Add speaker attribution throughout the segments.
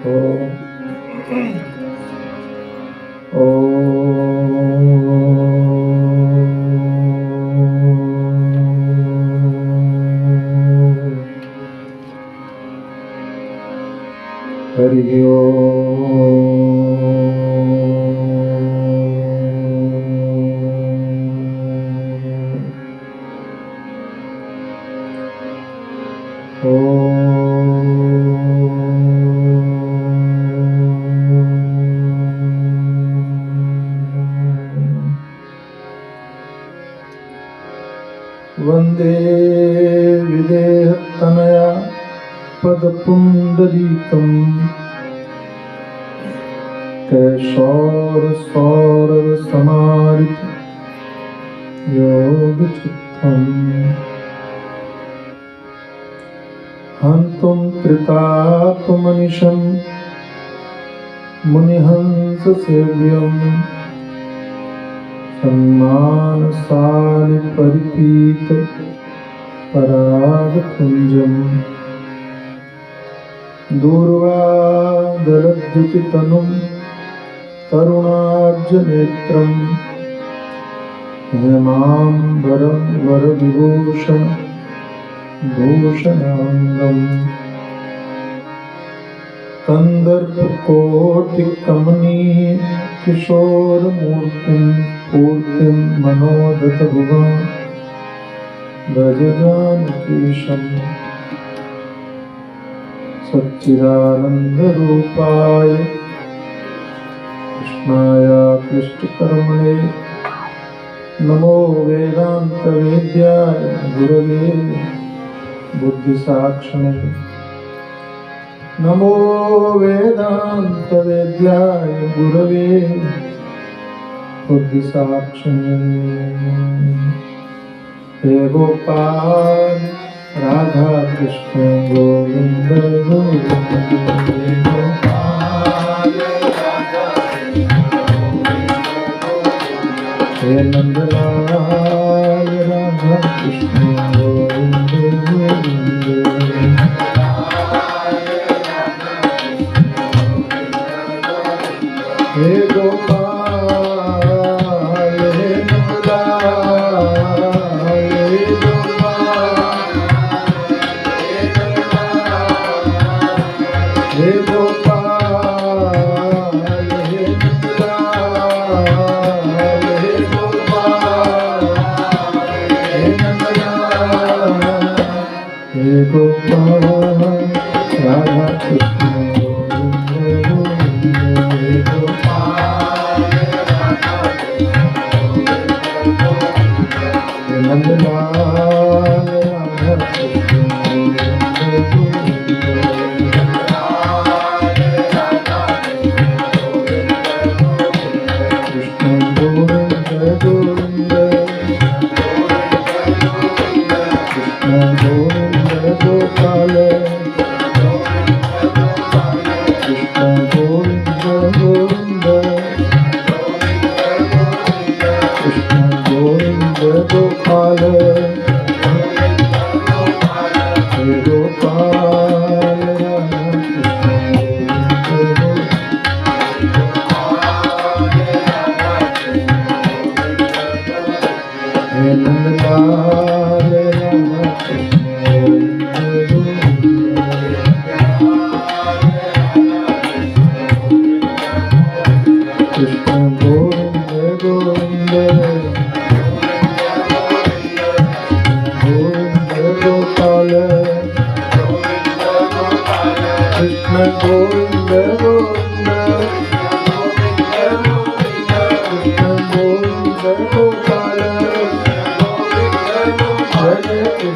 Speaker 1: हरि वन्दे विदेहतनया पदपुण्डरीकम् कैशोरसौरभसमारित योगचित्तम् हन्तुं त्रितापमनिशं मुनिहंससेव्यम् सन्मानसालिपरिपीत परागपुञ्जम् दूर्वादलद्युतितनुं तरुणाब्जनेत्रं हेमाम्बरं वरविभूषण भूषणाङ्गम् कन्दर्पकोटिकमनीय किशोरमूर्तिं पूर्तिं मनोदतभुवां भज जानकीशम् सच्चिदानन्दरूपाय कृष्णाय कृष्णकर्मणे नमो वेदान्तवेद्याय गुरवे बुद्धिसाक्षिणे नमो वेदान्तवेद्याय गुरवे बुद्धिसाक्षिणे हे गोपाल राधा कृष्ण गोविंद गोविंद हे गोपाल राधा हे नंदलाल राधा कृष्ण गोविंद गोविंद हे गोपाल हे नंदलाल हे हे गोपाल हे नंदलाल हे गोपाल हे नंदलाल हे गोपाल राधा कृष्ण गोविंद गोविंद हे गोपाल राधा हे नंदलाल राधा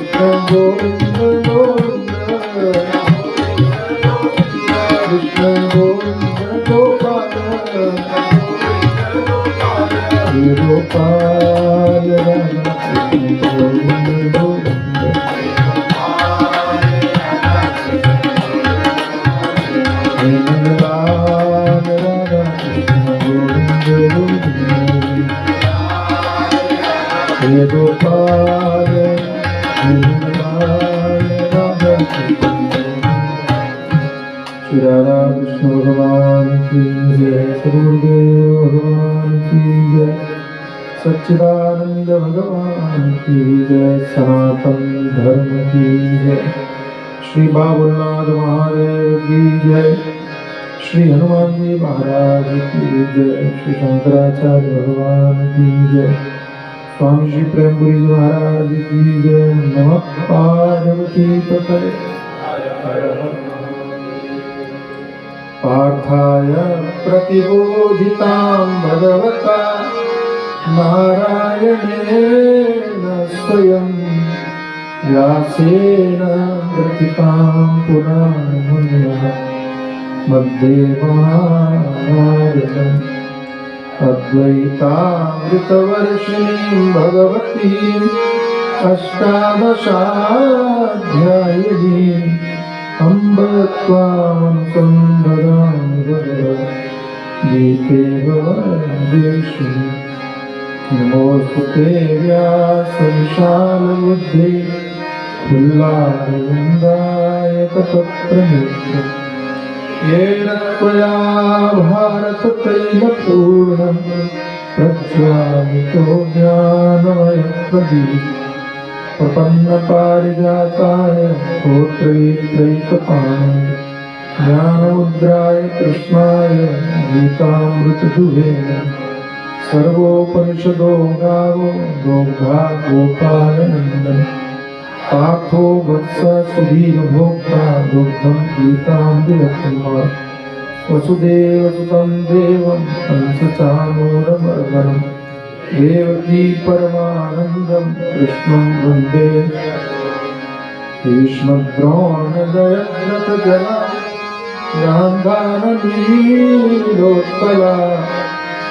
Speaker 1: कृष्ण गोविंद गोविंद श्री राधा कृष्ण भगवान की जय, श्री गुरुदेव भगवान की जय, सच्चिदानंद भगवान की जय, सनातन धर्म की जय, श्री बाबुलनाथ महादेव की जय, श्री हनुमान जी महाराज की जय, श्री शंकराचार्य भगवान की जय, स्वामी श्री प्रेमपुरी जी महाराज की जय। नमः पार्वती पतये। पार्थाय प्रतिबोधितां भगवता नारायणेन स्वयं व्यासेन ग्रथितां पुराणमुनिना मध्ये महाभारतम् अद्वैतामृतवर्षिणीं भगवतीम् अष्टादशाध्यायिनीम् अम्ब त्वामनुसन्धरामि भगवद्गीते भवद्वेषिणि। नमोऽस्तुते व्यासविशालबुद्धे फुल्लारविन्दाय तपत्रनेत्र येन त्वया भारततैलपूर्णं प्रज्वालितो ज्ञानमयप्रदीपः प्रपन्नपारिजाताय स्तोत्रैकपाणिने ज्ञानमुद्राय कृष्णाय गीतामृतदुहे सर्वोपनिषदो गावो दोग्धा गोपालनन्दन पार्थो वत्स सुधीर्भोक्ता दुग्धं पीताम्बरम् वसुदेवसुतं देवं कंसचाणूरमर्दनं देवकी परमानन्दं कृष्णं वन्दे भीष्मद्रोणजयद्रथजला गान्धारनीलोत्पला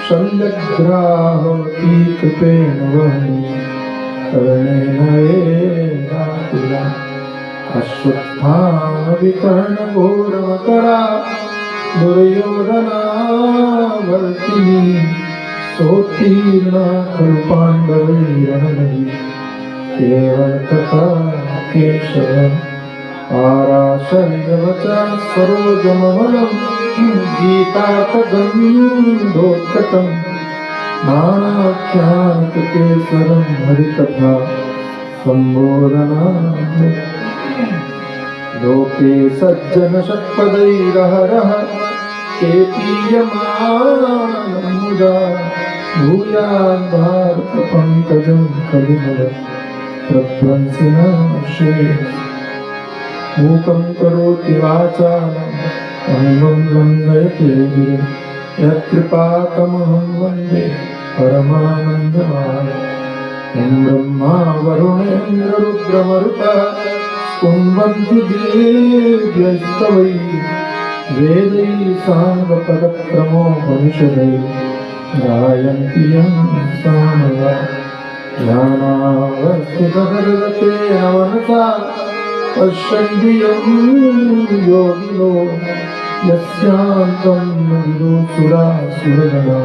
Speaker 1: शल्यग्राहवती कृपेण वहनी कर्णेन एकाकुला अश्वत्थामविकर्णघोरमकरा दुर्योधनावर्तिनी सोत्तीर्णा खलु पाण्डवैरणनयी केवलतथा केशव आराशल्यवचा सरोजममलं गीतापगन्धोत्कटम् नानाख्यानकेसरं हरिकथा सम्बोधना लोके सज्जन षट्पदैरहरः केतीयमानं मुदा भूयाद्भारतपङ्कजं कलिमल प्रध्वंसिनः मूकं करोति वाचालं अंगं लङ्घयते गिरिं यत्कृपातमहं वन्दे परमानन्दमाधवं। यं ब्रह्मा वरुणेन्द्ररुद्रमरुतः कुर्वन्ति देव्यस्तवैः वेदैः साङ्गपदक्रमोपनिषदैः गायन्ति यं सामगा ध्यानावस्थितहृदयेन मनसा पश्यन्ति यं योगिनो यस्यान्तं न विदुसुरासुरगणा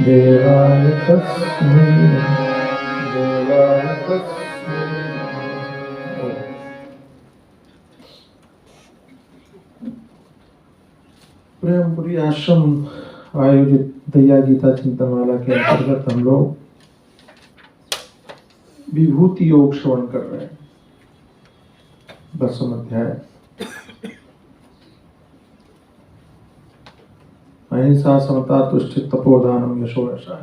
Speaker 1: देवाय तस्मै प्रेमपुरी आश्रम आयोजित दया गीता चिंतनमाला के अंतर्गत हम लोग विभूति योग श्रवण कर रहे हैं। 10वां अध्याय अहिंसा समता तुष्टि तपोदानम यशो यशः।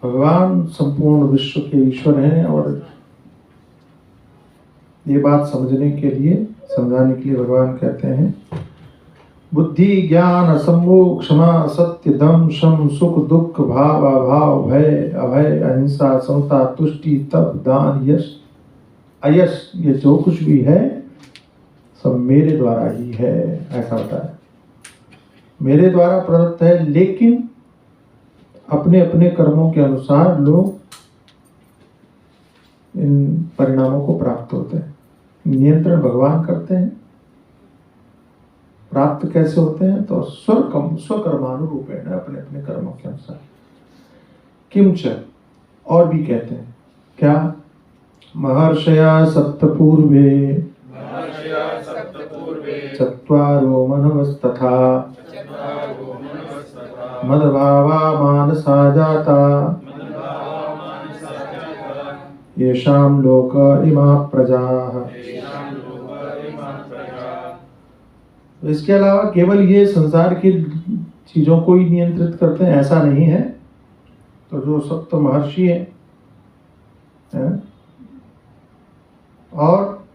Speaker 1: भगवान संपूर्ण विश्व के ईश्वर हैं और ये बात समझने के लिए समझाने के लिए भगवान कहते हैं बुद्धि ज्ञान असंभोग क्षमा सत्य दम शम सुख दुख भाव अभाव भय अभय अहिंसा समता तुष्टि तप दान यश अयश, ये जो कुछ भी है सब मेरे द्वारा ही है, ऐसा होता है, मेरे द्वारा प्रदत्त है। लेकिन अपने अपने कर्मों के अनुसार लोग इन परिणामों को प्राप्त होते हैं। नियंत्रण भगवान करते हैं। प्राप्त कैसे होते हैं? तो स्वकर्मानुरूपेण, अपने अपने कर्मों के अनुसार। किंच, और भी कहते हैं क्या? महर्षया सप्तपूर्वे चत्वारो मनवस्तथा मद्भावा मानसा जाता येषां लोक इमा प्रजाः। इसके अलावा केवल ये संसार की चीजों को ही नियंत्रित करते हैं ऐसा नहीं है। तो जो सप्त महर्षि हैं और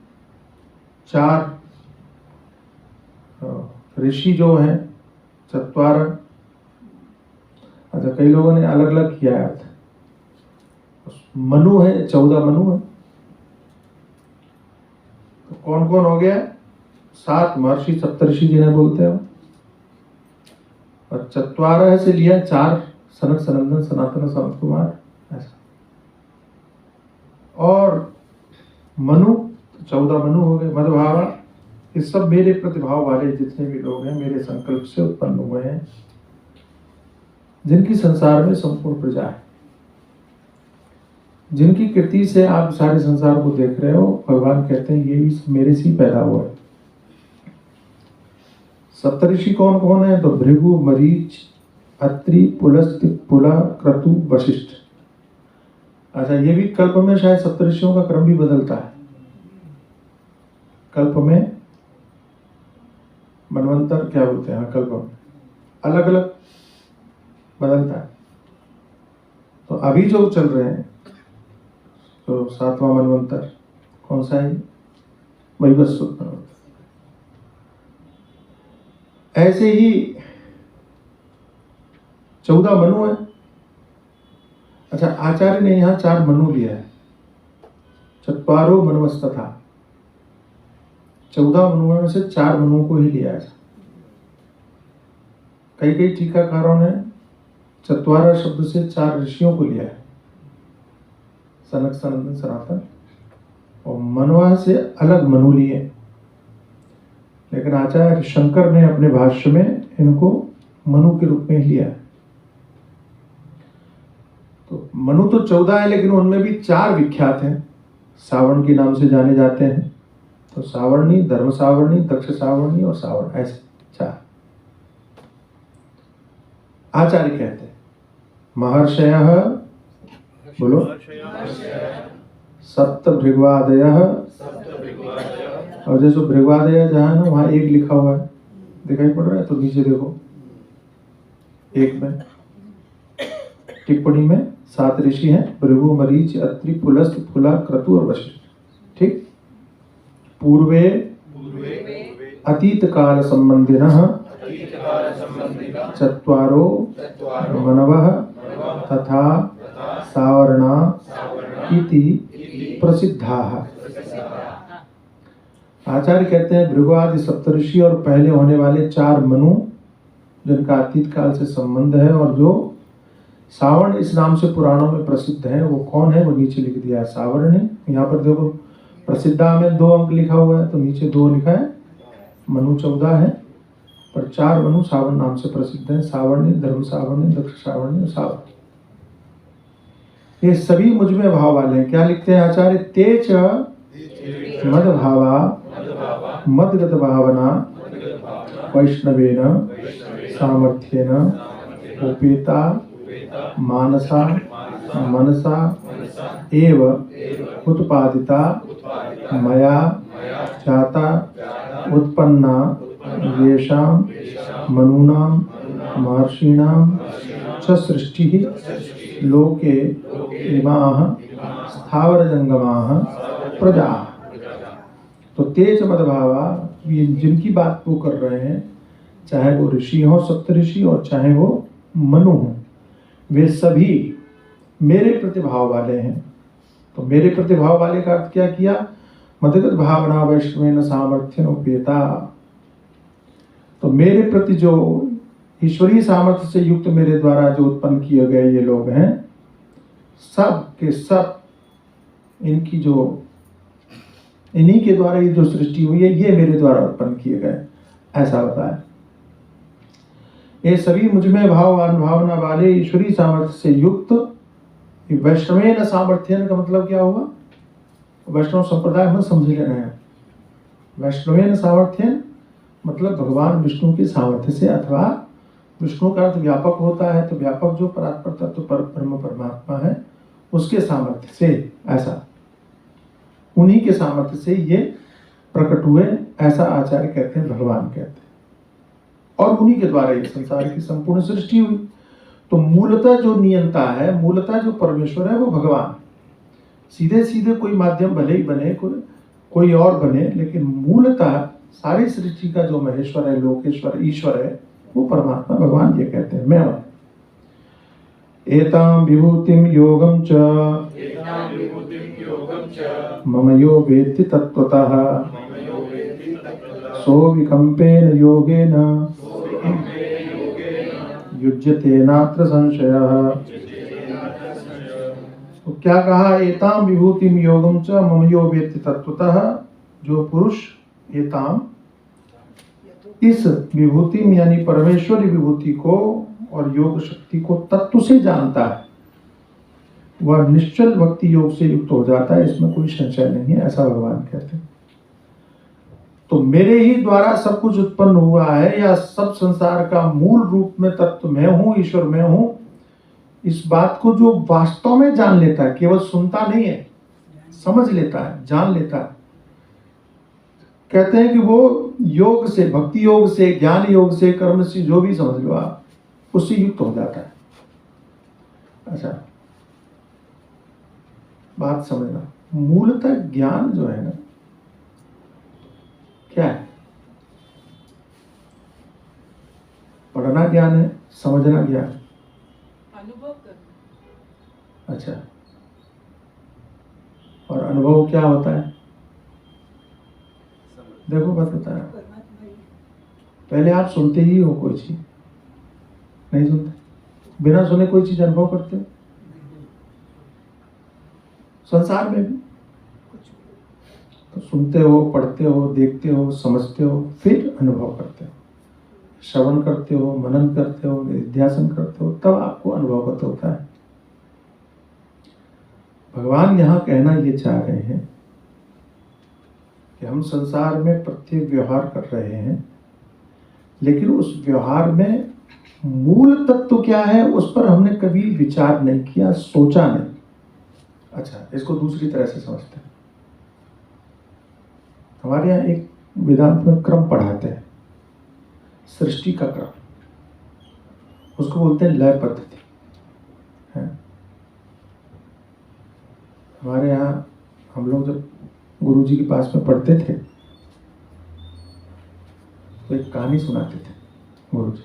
Speaker 1: 4 ऋषि जो हैं, चत्वार। अच्छा, कई लोगों ने अलग अलग किया है अर्थ। मनु है, 14 मनु है। तो कौन कौन हो गया? 7 महर्षि सप्तऋषि जिन्हें बोलते हैं। और चत्वार से लिया 4 सनक सनंदन सनातन सनत कुमार ऐसा। और मनु 14 मनु हो गए। मद्भावा, ये सब मेरे प्रतिभाव वाले जितने भी लोग हैं मेरे संकल्प से उत्पन्न हुए हैं, जिनकी संसार में संपूर्ण प्रजा है, जिनकी कृति से आप सारे संसार को देख रहे हो। भगवान कहते हैं ये भी मेरे से ही पैदा हुआ है। सप्तऋषि कौन कौन है? तो भृगु, मरीच, अत्रि, पुलस्त्य, पुला, क्रतु, वशिष्ठ। अच्छा, ये भी कल्प में शायद सप्तऋषियों का क्रम भी बदलता है। कल्प में मनवंतर क्या बोलते हैं, कल्प में अलग अलग बदलता है। तो अभी जो चल रहे हैं तो 7वां मनवंतर कौन सा है? वैवस्वत मनवंतर। ऐसे ही 14 मनु है। अच्छा, आचार्य ने यहाँ 4 मनु लिया है। चत्वारो मनवस्तथा, 14 मनुओं में से 4 मनुओं को ही लिया है। कई कई टीकाकारों ने चत्वारा शब्द से 4 ऋषियों को लिया है, सनक सनंदन सनातन। और मनवा से अलग मनु लिए, लेकिन आचार्य शंकर ने अपने भाष्य में इनको मनु के रूप में ही लिया है। तो मनु तो 14 है, लेकिन उनमें भी 4 विख्यात हैं, सावर्ण के नाम से जाने जाते हैं। तो सावर्णी, धर्म सावर्णी, दक्ष सावर्णी और सावर्ण, ऐसे 4 आचार्य कहते हैं। महर्षयः, बोलो, सप्त भृगवादयः। और जैसे भृगवादय जहाँ है ना, वहाँ 1 लिखा हुआ है, दिखाई पड़ रहा है? तो नीचे देखो, 1 में टिप्पणी में 7 ऋषि हैं, भृगु, मरीच, अत्रि, पुलस्त्य, पुला, क्रतु और वशिष्ठ। ठीक। पूर्वे अतीत काल संबंधिनः चत्वारो मनवः तथा सावर्णा इति प्रसिद्धाः। आचार्य कहते हैं भृगु आदि सप्तऋषि और पहले होने वाले 4 मनु, जिनका अतीत काल से संबंध है और जो सावर्ण इस नाम से पुराणों में प्रसिद्ध है, वो कौन है? वो नीचे लिख दिया है, सावर्ण है। यहाँ पर देखो, प्रसिद्धा में 2 अंक लिखा हुआ है, तो नीचे 2 लिखा है। मनु 14 है, पर 4 मनु सावर्ण नाम से प्रसिद्ध है। सावर्णी, धर्म सावर्णी, दक्ष सावर्णी और सावर्ण। ये सभी मुझ में भाव वाले हैं। क्या लिखते हैं आचार्य? तेज मद भावा मदगत भावना वैष्णवेन सामर्थ्येन उपेता मानसा मनसा एव उत्पादिता मया जाता उत्पन्ना येषां मनूनां महर्षीणां च सृष्टिः लोके इमाः स्थावर जंगमाः प्रजाः। तो तेज मदभावा, ये जिनकी बात वो कर रहे हैं, चाहे वो ऋषि हो, सप्तऋषि, और चाहे वो मनु हो, वे सभी मेरे प्रतिभाव वाले हैं। तो मेरे प्रतिभाव वाले का अर्थ क्या किया? मदगत भावना वैष्णवेन सामर्थ्येन उपेता। तो मेरे प्रति जो ईश्वरीय सामर्थ्य से युक्त मेरे द्वारा जो उत्पन्न किए गए ये लोग हैं, सब के सब इनकी जो इन्हीं के द्वारा ये जो सृष्टि हुई है, ये मेरे द्वारा उत्पन्न किए गए, ऐसा बताया। ये सभी मुझ में भावना वाले ईश्वरीय सामर्थ्य से युक्त। वैष्णवेन सामर्थ्येन का मतलब क्या होगा? वैष्णव संप्रदाय में समझ लेना है। वैष्णवेन सामर्थ्येन मतलब भगवान विष्णु के सामर्थ्य से, अथवा विष्णु का अर्थ व्यापक होता है, तो व्यापक जो परात्पर तत्व पर ब्रह्म परमात्मा है उसके सामर्थ्य से, ऐसा उन्हीं के सामर्थ्य से ये प्रकट हुए, ऐसा आचार्य कहते हैं, भगवान कहते हैं। और उन्हीं के द्वारा ये संसार की संपूर्ण सृष्टि हुई। तो मूलतः जो नियंता है, मूलतः जो परमेश्वर है, वो भगवान। सीधे सीधे कोई माध्यम भले ही बने, कोई और बने, लेकिन मूलतः सारी सृष्टि का जो महेश्वर है, लोकेश्वर, ईश्वर है, वो परमात्मा भगवान। ये कहते हैं मैं एतां विभूतिं योगं च मम यो वेत्ति तत्त्वतः सो विकम्पेन योगेन युज्यते नात्र संशयः। तो क्या कहा? एतां विभूतिं योगं च मम यो वेत्ति तत्त्वतः। जो पुरुष एतां, इस विभूति यानी परमेश्वरी विभूति को और योग शक्ति को तत्व से जानता है, वह निश्चल भक्ति योग से युक्त हो जाता है, इसमें कोई संशय नहीं है, ऐसा भगवान कहते हैं। तो मेरे ही द्वारा सब कुछ उत्पन्न हुआ है, या सब संसार का मूल रूप में तत्व मैं हूं, ईश्वर मैं हूं, इस बात को जो वास्तव में जान लेता है, केवल सुनता नहीं है, समझ लेता है, जान लेता है, कहते हैं कि वो योग से, भक्ति योग से, ज्ञान योग से, कर्म से, जो भी समझ लो आप, उससे युक्त हो जाता है। अच्छा, बात समझना, मूलतः ज्ञान जो है ना, क्या है? पढ़ना ज्ञान है, समझना ज्ञान है,
Speaker 2: अनुभव करना।
Speaker 1: अच्छा, और अनुभव क्या होता है? देखो बात बता रहा, पहले आप सुनते ही हो कोई चीज, नहीं सुनते? बिना सुने कोई चीज अनुभव करते हो? संसार में भी तो सुनते हो, पढ़ते हो, देखते हो, समझते हो, फिर अनुभव करते हो, श्रवण करते हो, मनन करते हो, निध्यासन करते हो, तब आपको अनुभव होता है। भगवान यहाँ कहना ये चाह रहे हैं कि हम संसार में प्रत्येक व्यवहार कर रहे हैं, लेकिन उस व्यवहार में मूल तत्व क्या है उस पर हमने कभी विचार नहीं किया, सोचा नहीं। अच्छा, इसको दूसरी तरह से समझते हैं। हमारे यहाँ एक वेदांत में क्रम पढ़ाते हैं, सृष्टि का क्रम, उसको बोलते हैं लय पद्धति है। हमारे यहाँ हम लोग जब गुरुजी के पास में पढ़ते थे तो एक कहानी सुनाते थे गुरुजी।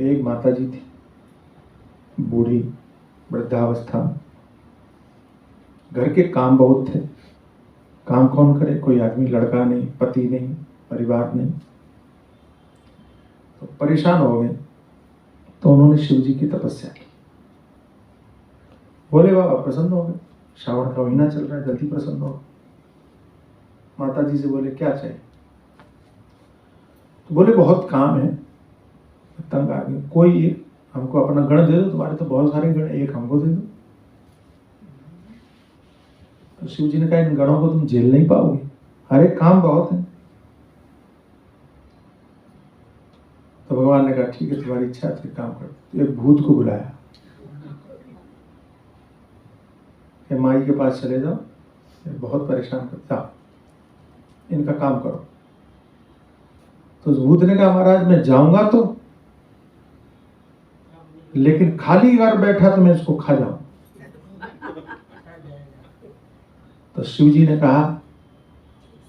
Speaker 1: एक माता जी थी, बूढ़ी, वृद्धावस्था, घर के काम बहुत थे, काम कौन करे, कोई आदमी, लड़का नहीं, पति नहीं, परिवार नहीं, तो परेशान हो गए। तो उन्होंने शिव जी की तपस्या की, बोले बाबा प्रसन्न हो गए, श्रावण का महीना चल रहा है, जल्दी प्रसन्न हो। माता जी से बोले क्या चाहिए? तो बोले बहुत काम है, तंग आ गए, कोई एक हमको अपना गण दे दो, तुम्हारे तो बहुत सारे गण, एक हमको दे दो। तो शिव जी ने कहा इन गणों को तुम झेल नहीं पाओगे, हर एक काम बहुत है। तो भगवान ने कहा ठीक है, तुम्हारी इच्छा है, काम करो। तो एक भूत को बुलाया कि माई के पास चले जाओ, ये बहुत परेशान करता, इनका काम करो। तो उस भूत ने कहा महाराज मैं जाऊंगा तो, लेकिन खाली घर बैठा तो मैं इसको खा जाऊं। तो शिव जी ने कहा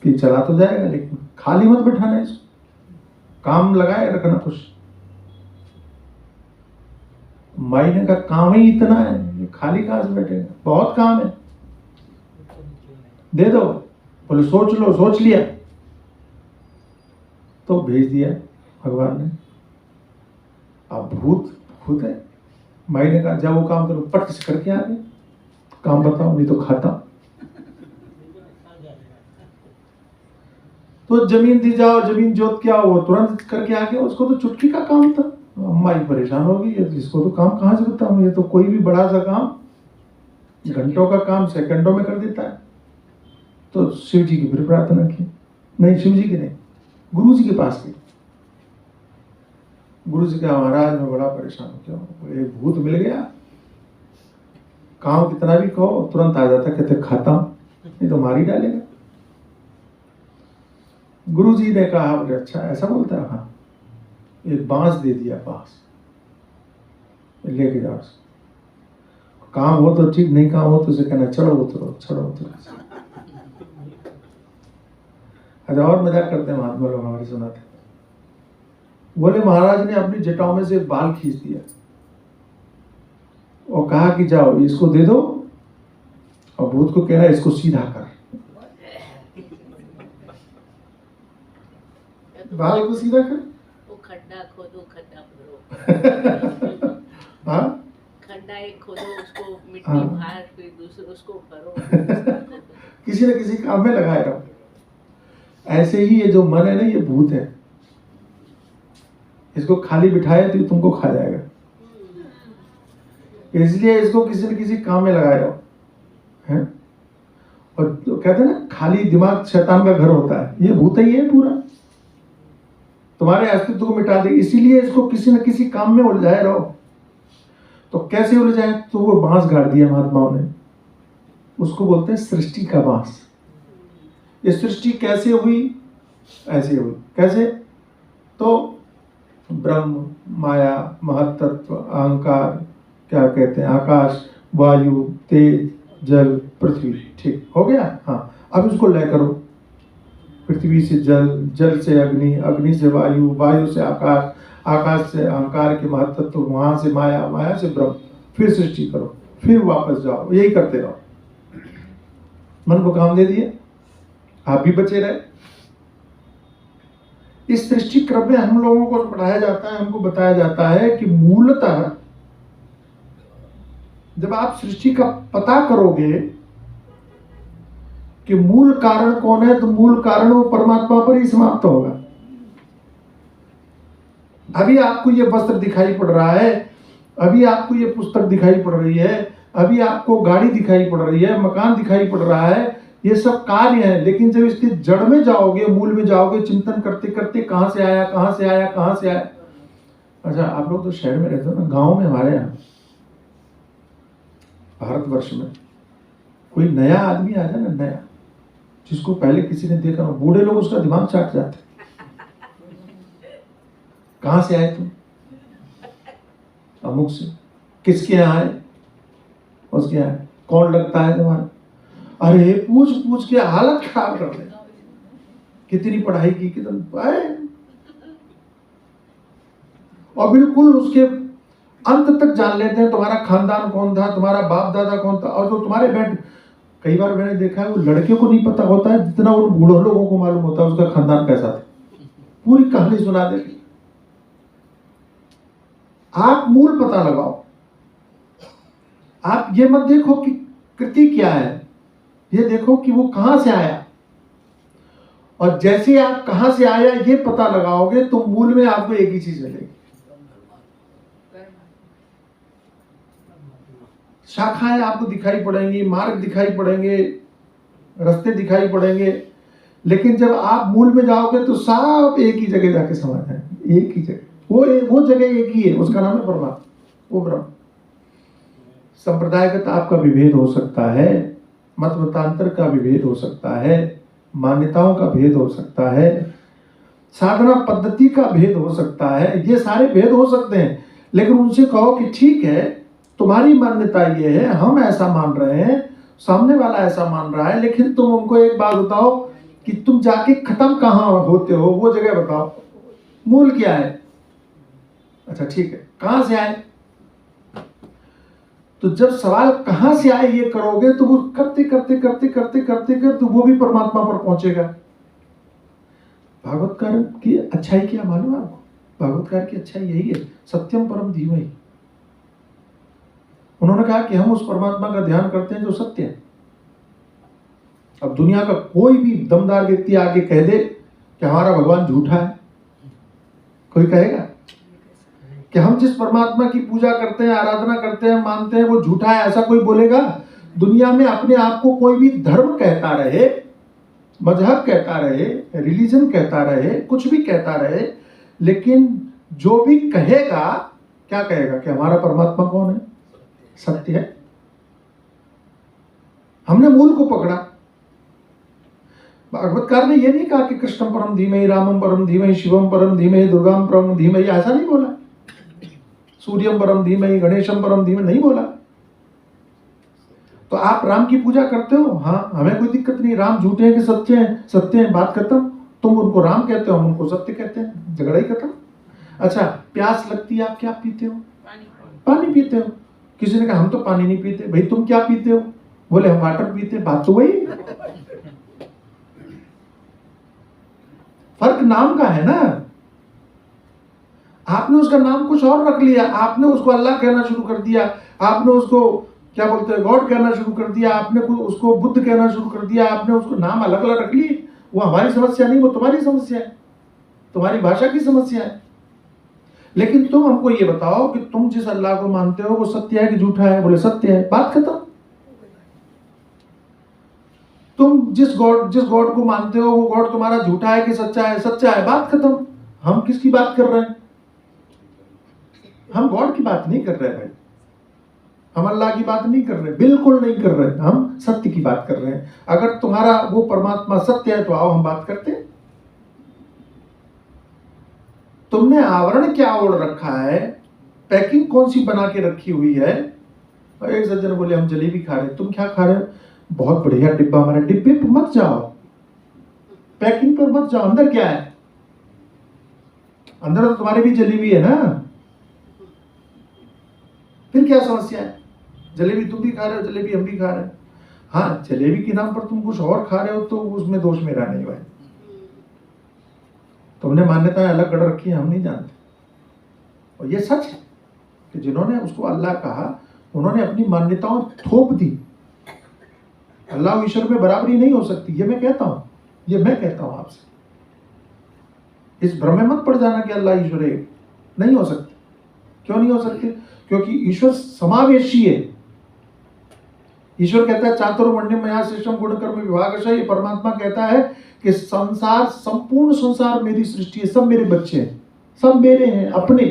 Speaker 1: कि चला तो जाएगा, लेकिन खाली मत बैठाना इसको, काम लगाए रखना कुछ। माई ने कहा काम ही इतना है, ये खाली कहां से बैठेगा, बहुत काम है, दे दो। बोले सोच लो, सोच लिया। तो भेज दिया भगवान ने। अब भूत है। माई ने कहा जब वो काम करो, पट से करके आ गए, काम बताओ नहीं तो खाता। तो जमीन दी जाओ, जमीन जोत के आओ, वो तुरंत करके आ गया, उसको तो चुटकी का काम था। माई परेशान हो गई, इसको तो काम कहाँ से बताऊं, ये तो कोई भी बड़ा सा काम घंटों का काम सेकंडों में कर देता है। तो शिव जी की फिर प्रार्थना की, नहीं शिव जी की नहीं, गुरु जी के पास गई। गुरु जी कहा महाराज मैं बड़ा परेशान हूं, क्यों? एक भूत मिल गया, काम कितना भी कहो तुरंत आ जाता, कहते खाता हूं, नहीं तो मार ही डालेगा। गुरु जी ने कहा बोले अच्छा ऐसा बोलता है? हाँ। एक बांस दे दिया, बांस लेके जाओ, काम हो तो ठीक, नहीं काम हो तो उसे कहना चढ़ो उतरो चढ़ो उतरो। अच्छा और मजाक करते हैं महात्मा लोग, हमारे सुनाते। बोले महाराज ने अपनी जटाओं में से बाल खींच दिया और कहा कि जाओ इसको दे दो और भूत को कहना इसको सीधा कर। बाल को सीधा कर,
Speaker 3: वो खड्डा खोदो, खड्डा भरो।
Speaker 1: हाँ
Speaker 3: खड्डा एक खोदो, उसको मिट्टी
Speaker 1: हाँ।
Speaker 3: भर, फिर दूसरे उसको भरो।
Speaker 1: किसी न किसी काम में लगाए रहो। ऐसे ही ये जो मन है ना, ये भूत है, इसको खाली बिठाए तो ये तुमको खा जाएगा, इसलिए इसको किसी न किसी काम में लगाए रहो, है? और तो कहते हैं ना खाली दिमाग शैतान का घर होता है, ये भूत ही है पूरा, तुम्हारे अस्तित्व को मिटा दे, इसीलिए इसको किसी न किसी काम में उलझाए रहो। तो कैसे उलझाए? तो वो बांस गाड़ दिया महात्माओं ने, उसको बोलते हैं सृष्टि का बांस। ये सृष्टि कैसे हुई? ऐसे हुई। कैसे? तो ब्रह्म, माया, महत्तत्व, अहंकार, क्या कहते हैं, आकाश, वायु, तेज, जल, पृथ्वी, ठीक हो गया। हाँ अब इसको लय करो, पृथ्वी से जल, जल से अग्नि, अग्नि से वायु, वायु से आकाश, आकाश से अहंकार के महत्तत्व, वहां से माया, माया से ब्रह्म, फिर सृष्टि करो, फिर वापस जाओ, यही करते रहो। मन को काम दे दिए, आप भी बचे रहे। इस सृष्टि क्रम में हम लोगों को पढ़ाया जाता है, हमको बताया जाता है कि मूलतः जब आप सृष्टि का पता करोगे कि मूल कारण कौन है, तो मूल कारण वो परमात्मा पर ही समाप्त होगा। अभी आपको ये वस्त्र दिखाई पड़ रहा है, अभी आपको ये पुस्तक दिखाई पड़ रही है, अभी आपको गाड़ी दिखाई पड़ रही है, मकान दिखाई पड़ रहा है, ये सब कार्य है। लेकिन जब इसके जड़ में जाओगे, मूल में जाओगे, चिंतन करते करते कहां से आया, कहां से आया, कहां से आया। अच्छा आप लोग तो शहर में रहते हो ना, गांव में हमारे यहाँ भारतवर्ष में कोई नया आदमी आ जाए ना, नया, जिसको पहले किसी ने देखा, बूढ़े लोग उसका दिमाग चाट जाते। कहां से आए तुम? अमुक से। किसके यहाँ आए? उसके यहाँ। कौन लगता है तुम्हारा? अरे पूछ पूछ के हालत खराब कर दे, कितनी पढ़ाई की, कितनी, और बिल्कुल उसके अंत तक जान लेते हैं तुम्हारा खानदान कौन था, तुम्हारा बाप दादा कौन था। और जो तुम्हारे बैठ, कई बार मैंने देखा है वो लड़के को नहीं पता होता है जितना उन बूढ़ों लोगों को मालूम होता है उसका खानदान कैसा था, पूरी कहानी सुना देगी। आप मूल पता लगाओ, आप ये मत देखो कि कृति क्या है, ये देखो कि वो कहां से आया। और जैसे आप कहां से आया ये पता लगाओगे तो मूल में आपको एक ही चीज मिलेगी, शाखाएं आपको दिखाई पड़ेंगी, मार्ग दिखाई पड़ेंगे, रास्ते दिखाई पड़ेंगे। लेकिन जब आप मूल में जाओगे तो सब एक ही जगह जाके समा जाएंगे, एक ही जगह, वो जगह एक ही है, उसका नाम है परमात्मा, वो ब्रह्म। संप्रदायगत आपका विभेद हो सकता है, मत मतांतर का विभेद हो सकता है, मान्यताओं का भेद हो सकता है, साधना पद्धति का भेद हो सकता है, ये सारे भेद हो सकते हैं। लेकिन उनसे कहो कि ठीक है तुम्हारी मान्यता ये है, हम ऐसा मान रहे हैं, सामने वाला ऐसा मान रहा है, लेकिन तुम हमको एक बात बताओ कि तुम जाके खत्म कहां होते हो, वो जगह बताओ, मूल क्या है। अच्छा ठीक है, कहां से आए? तो जब सवाल कहां से आए ये करोगे तो वो करते करते करते करते करते करते वो भी परमात्मा पर पहुंचेगा। भागवतकार की अच्छाई क्या मालूम है आपको? भागवतकार की अच्छाई यही है, सत्यम परम धीमहि। उन्होंने कहा कि हम उस परमात्मा का ध्यान करते हैं जो सत्य है। अब दुनिया का कोई भी दमदार व्यक्ति आके कह दे कि हमारा भगवान झूठा है, कोई कहेगा कि हम जिस परमात्मा की पूजा करते हैं, आराधना करते हैं, मानते हैं वो झूठा है, ऐसा कोई बोलेगा? दुनिया में अपने आप को कोई भी धर्म कहता रहे, मजहब कहता रहे, रिलीजन कहता रहे, कुछ भी कहता रहे, लेकिन जो भी कहेगा, क्या कहेगा कि हमारा परमात्मा कौन है? सत्य है। हमने मूल को पकड़ा। भागवतकार ने यह नहीं कहा कि कृष्णम परम धीमहि, रामम परम धीमहि, शिवम परम धीमहि, दुर्गाम परम धीमहि, ऐसा नहीं बोला। सूर्यम परम धीमहि, गणेशम परम धीमहि नहीं बोला। तो आप राम की पूजा करते हो, हाँ, हमें कोई दिक्कत नहीं। राम झूठे हैं कि सत्य हैं? सत्य हैं, बात खत्म। तुम उनको राम कहते हो, हम उनको सत्य कहते हैं, झगड़ा ही खत्म। अच्छा, प्यास लगती है, आप क्या पीते हो? पानी पीते हो। किसी ने कहा हम तो पानी नहीं पीते। भाई तुम क्या पीते हो? बोले हम वाटर पीते। बात तो वही, फर्क नाम का है ना। आपने उसका नाम कुछ और रख लिया, आपने उसको अल्लाह कहना शुरू कर दिया, आपने उसको क्या बोलते हैं गॉड कहना शुरू कर दिया, आपने उसको बुद्ध कहना शुरू कर दिया, आपने उसको नाम अलग अलग रख लिए। वो हमारी समस्या नहीं, वो तुम्हारी समस्या है, तुम्हारी भाषा की समस्या है। लेकिन तुम हमको ये बताओ कि तुम जिस अल्लाह को मानते हो वो सत्य है कि झूठा है? बोले सत्य है, बात खत्म। तुम जिस गॉड को मानते हो वो गॉड तुम्हारा झूठा है कि सच्चा है? सच्चा है, बात खत्म। हम किसकी बात कर रहे हैं? हम गॉड की बात नहीं कर रहे भाई, हम अल्लाह की बात नहीं कर रहे, बिल्कुल नहीं कर रहे। हम सत्य की बात कर रहे हैं। अगर तुम्हारा वो परमात्मा सत्य है तो आओ हम बात करते हैं। तुमने आवरण क्या ओढ़ रखा है, पैकिंग कौन सी बना के रखी हुई है? और एक सज्जन बोले हम जलेबी खा रहे हैं। तुम क्या खा रहे हो? बहुत बढ़िया डिब्बा हमारा। डिब्बे पर मत जाओ, पैकिंग पर मत जाओ। अंदर क्या है? अंदर तो तुम्हारी भी जलेबी है ना, फिर क्या समस्या है? जलेबी तुम भी खा रहे हो, जलेबी हम भी खा रहे हैं। हाँ, जलेबी के नाम पर तुम कुछ और खा रहे हो तो उसमें दोष मेरा नहीं भाई। तुमने मान्यताएं अलग कर रखी है, हम नहीं जानते। और ये सच है कि जिन्होंने उसको अल्लाह कहा उन्होंने अपनी मान्यताओं थोप दी। अल्लाह ईश्वर में बराबरी नहीं हो सकती, ये मैं कहता हूं, ये मैं कहता हूं आपसे। इस भ्रम में मत पड़ जाना कि अल्लाह ईश्वर है, नहीं हो सकती। क्यों नहीं हो सकती? क्योंकि ईश्वर समावेशी है। ईश्वर कहता है चातुर्वर्ण्यम मया सृष्टम गुणकर्म विभागशः। ये परमात्मा कहता है कि संसार, संपूर्ण संसार मेरी सृष्टि है, सब मेरे बच्चे हैं, सब मेरे हैं अपने।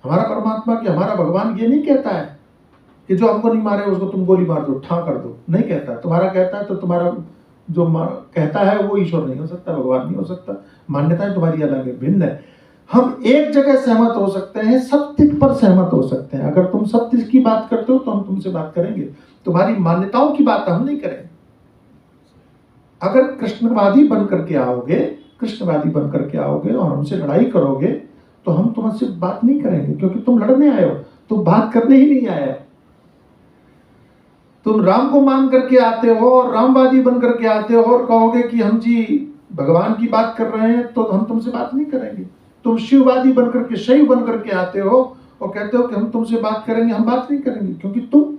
Speaker 1: हमारा परमात्मा कि हमारा भगवान ये नहीं कहता है कि जो हमको नहीं मारे उसको तुम गोली मार दो, ठा कर दो, नहीं कहता। तुम्हारा कहता है तो तुम्हारा जो कहता है वो ईश्वर नहीं हो सकता, भगवान नहीं हो सकता। मान्यताएं तुम्हारी अलग है, भिन्न है। हम एक जगह सहमत हो सकते हैं, सत्य पर सहमत हो सकते हैं। अगर तुम सत्य की बात करते हो तो हम तुमसे बात करेंगे, तुम्हारी मान्यताओं की बात हम नहीं करेंगे। अगर कृष्णवादी बन करके आओगे, कृष्णवादी बन करके आओगे और हमसे लड़ाई करोगे तो हम तुमसे बात नहीं करेंगे, क्योंकि तुम लड़ने आए हो, तुम बात करने ही नहीं आए। तुम राम को मान करके आते हो और रामवादी बन करके आते हो और कहोगे कि हम जी भगवान की बात कर रहे हैं, तो हम तुमसे बात नहीं करेंगे। तुम शिववादी बन करके, शैव बन करके आते हो और कहते हो कि हम तुमसे बात करेंगे, हम बात नहीं करेंगे, क्योंकि तुम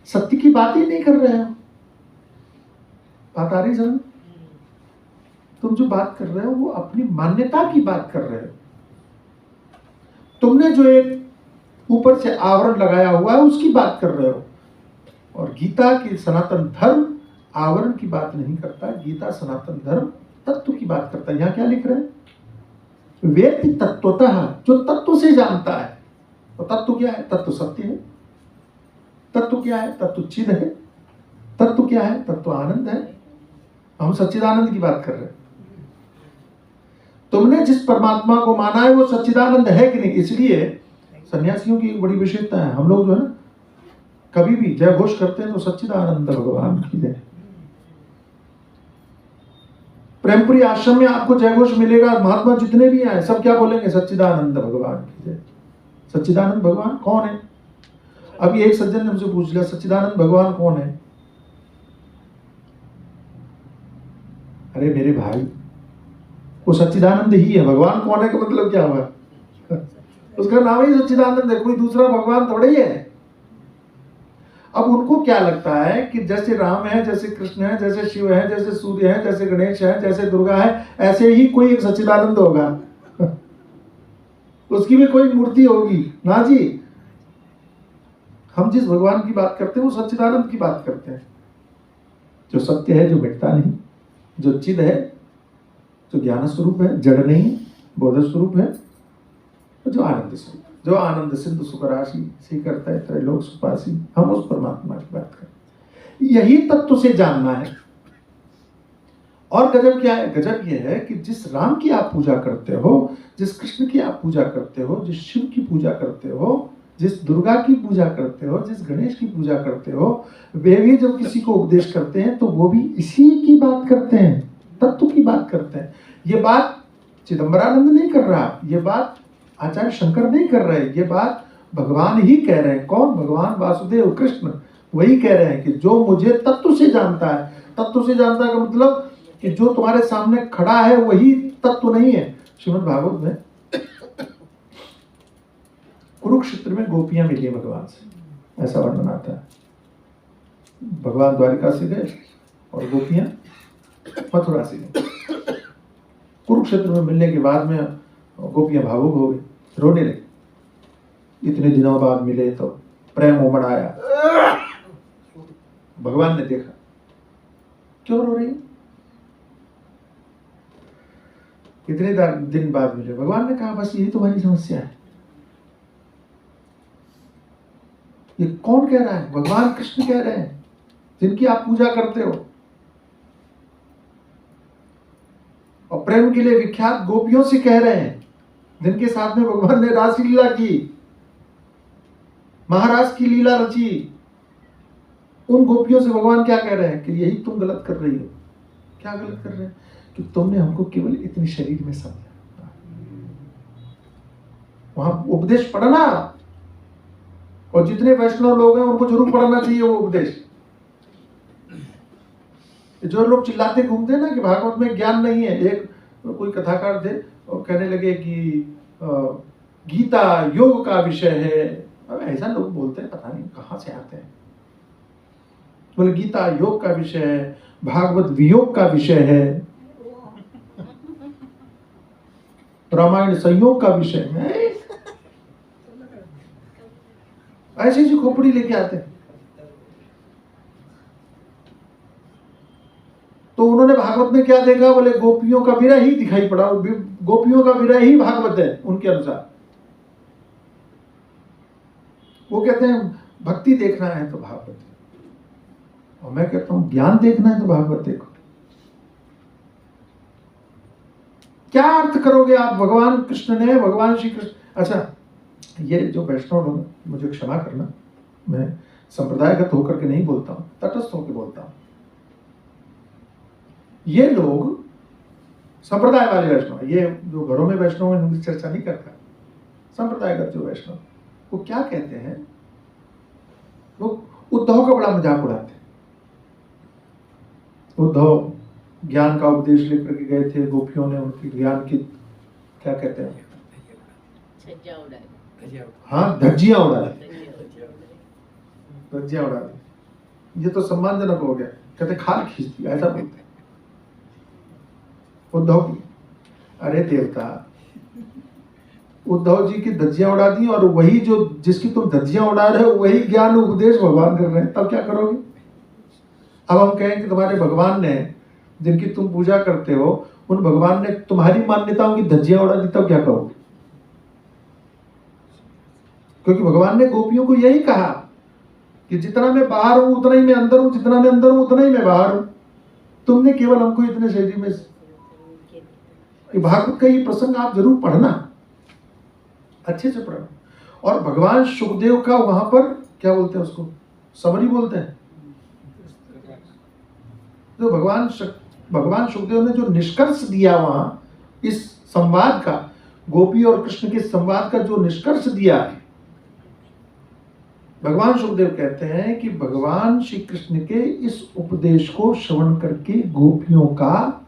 Speaker 1: सत्य की बात ही नहीं कर रहे हो। बात आ रही समझ? तुम जो बात कर रहे हो वो अपनी मान्यता की बात कर रहे हो। तुमने जो एक ऊपर से आवरण लगाया हुआ है उसकी बात कर रहे हो। और गीता की सनातन धर्म आवरण की बात नहीं करता, गीता सनातन धर्म तत्व की बात करता है। यहां क्या लिख रहे हैं? वेत्ति तत्वतः, जो तत्व से जानता है। तो तत्व क्या है? तत्व सत्य है। तत्व क्या है? तत्व चिद है। तत्व क्या है? तत्व आनंद है। हम सच्चिदानंद की बात कर रहे हैं। तुमने जिस परमात्मा को माना है वो सच्चिदानंद है कि नहीं? इसलिए सन्यासियों की एक बड़ी विशेषता है, हम लोग जो है ना कभी भी जय घोष करते हैं तो सच्चिदानंद भगवान की जय। प्रेमपुरी आश्रम में आपको जय घोष मिलेगा, महात्मा जितने भी आए सब क्या बोलेंगे? सच्चिदानंद भगवान की जय। सच्चिदानंद भगवान कौन है? अभी एक सज्जन ने हमसे पूछ लिया सच्चिदानंद भगवान कौन है? अरे मेरे भाई, वो सच्चिदानंद ही है। भगवान कौन है का मतलब क्या हुआ? उसका नाम ही सच्चिदानंद है, कोई दूसरा भगवान थोड़ी है। अब उनको क्या लगता है कि जैसे राम है, जैसे कृष्ण है, जैसे शिव है, जैसे सूर्य है, जैसे गणेश है, जैसे दुर्गा है, ऐसे ही कोई एक सच्चिदानंद होगा। उसकी भी कोई मूर्ति होगी ना जी। हम जिस भगवान की बात करते हैं वो सच्चिदानंद की बात करते हैं। जो सत्य है, जो मिटता नहीं, जो चिद है, जो ज्ञान स्वरूप है, जड़ नहीं, बोध स्वरूप है, जो आनंद स्वरूप, जो आनंद सिंधु सुख राशि सी करता है त्रैलोक सुपासी, हम उस परमात्मा की बात करें। यही तत्व से जानना है। और गजब क्या है? गजब यह है कि जिस राम की आप पूजा करते हो, जिस कृष्ण की आप पूजा करते हो, जिस शिव की पूजा करते हो, जिस दुर्गा की पूजा करते हो, जिस गणेश की पूजा करते हो, वे भी जब किसी को उपदेश करते हैं तो वो भी इसी की बात करते हैं, तत्व की बात करते हैं। ये बात चिदंबरानंद नहीं कर रहा, ये बात आचार्य शंकर नहीं कर रहे, ये बात भगवान ही कह रहे हैं। कौन? भगवान वासुदेव कृष्ण वही कह रहे हैं कि जो मुझे तत्व से जानता है। तत्व से जानता है का मतलब कि जो तुम्हारे सामने खड़ा है वही तत्व नहीं है। श्रीमद् भागवत में कुरुक्षेत्र में गोपियां मिली भगवान से, ऐसा वर्णन आता है। भगवान द्वारिका से गए और गोपियां मथुरा से गई। कुरुक्षेत्र में मिलने के बाद में गोपियां भावुक हो गई, रोने लगी। इतने दिनों बाद मिले तो प्रेम उमड़ आया। भगवान ने देखा, क्यों रो रही? इतने दिन बाद मिले। भगवान ने कहा, बस यही तुम्हारी समस्या है। ये कौन कह रहा है? भगवान कृष्ण कह रहे हैं, जिनकी आप पूजा करते हो। और प्रेम के लिए विख्यात गोपियों से कह रहे हैं, जिनके साथ में भगवान ने रासलीला की, महाराज की लीला रची। उन गोपियों से भगवान क्या कह रहे हैं कि यही तुम गलत कर रही हो। क्या गलत कर रहे हैं? कि तुमने हमको केवल इतने शरीर में समझा। वहां उपदेश पढ़ना, और जितने वैष्णव लोग हैं उनको जरूर पढ़ना चाहिए वो उपदेश। जो लोग चिल्लाते घूमते हैं ना कि भागवत में ज्ञान नहीं है। एक कोई कथाकार थे और कहने लगे कि गीता योग का विषय है। अब ऐसा लोग बोलते हैं, पता नहीं कहां से आते हैं। बोले गीता योग का विषय है, भागवत वियोग का विषय है, रामायण संयोग का विषय है। ऐसी ऐसी खोपड़ी लेके आते हैं। तो उन्होंने भागवत में क्या देखा? बोले गोपियों का विरह ही दिखाई पड़ा। गोपियों का विरह ही भागवत है उनके अनुसार। वो कहते हैं भक्ति देखना है तो भागवत है, और मैं कहता हूं ज्ञान देखना है तो भागवत देखो। क्या अर्थ करोगे आप? भगवान कृष्ण ने, भगवान श्री कृष्ण। अच्छा, ये जो वैष्णव लोग, मुझे क्षमा करना, मैं संप्रदायगत होकर के नहीं बोलता हूं, तटस्थ होकर बोलता हूं। ये लोग संप्रदाय वाले वैष्णव, ये जो घरों में वैष्णव है उनकी चर्चा नहीं करता। संप्रदायगत जो वैष्णव, वो क्या कहते हैं? वो उद्धव का बड़ा मजाक उड़ाते हैं। उद्धव ज्ञान का उपदेश लेकर के गए थे, गोपियों ने उनकी ज्ञान की क्या कहते हैं, हाँ, धज्जियां उड़ा दी। धज्जियां उड़ा दी, ये तो सम्मानजनक हो गया। कहते खाल खींच दी, ऐसा बोलते उद्धव की। अरे देवता, उद्धव जी की धज्जियां उड़ा दी, और वही जो जिसकी तुम धज्जियां उड़ा रहे हो वही ज्ञान उपदेश भगवान कर रहे हैं, तब क्या करोगे? अब हम कहें कि तुम्हारे भगवान ने, जिनकी तुम पूजा करते हो, उन भगवान ने तुम्हारी मान्यताओं की धज्जियां उड़ा दी, तब क्या करोगे? क्योंकि भगवान ने गोपियों को यही कहा कि जितना मैं बाहर हूं उतना ही मैं अंदर हूं, जितना मैं अंदर हूं उतना ही मैं बाहर हूं। तुमने केवल हमको इतने शरीर में। भागवत का ये प्रसंग आप जरूर पढ़ना, अच्छे से पढ़ना। और भगवान सुखदेव का वहां पर क्या बोलते हैं उसको, समरी बोलते हैं। तो भगवान सुखदेव ने जो निष्कर्ष दिया वहां इस संवाद का, गोपी और कृष्ण के संवाद का जो निष्कर्ष दिया, भगवान सुखदेव कहते हैं कि भगवान श्री कृष्ण के इस उपदेश को श्रवण करके गोपियों का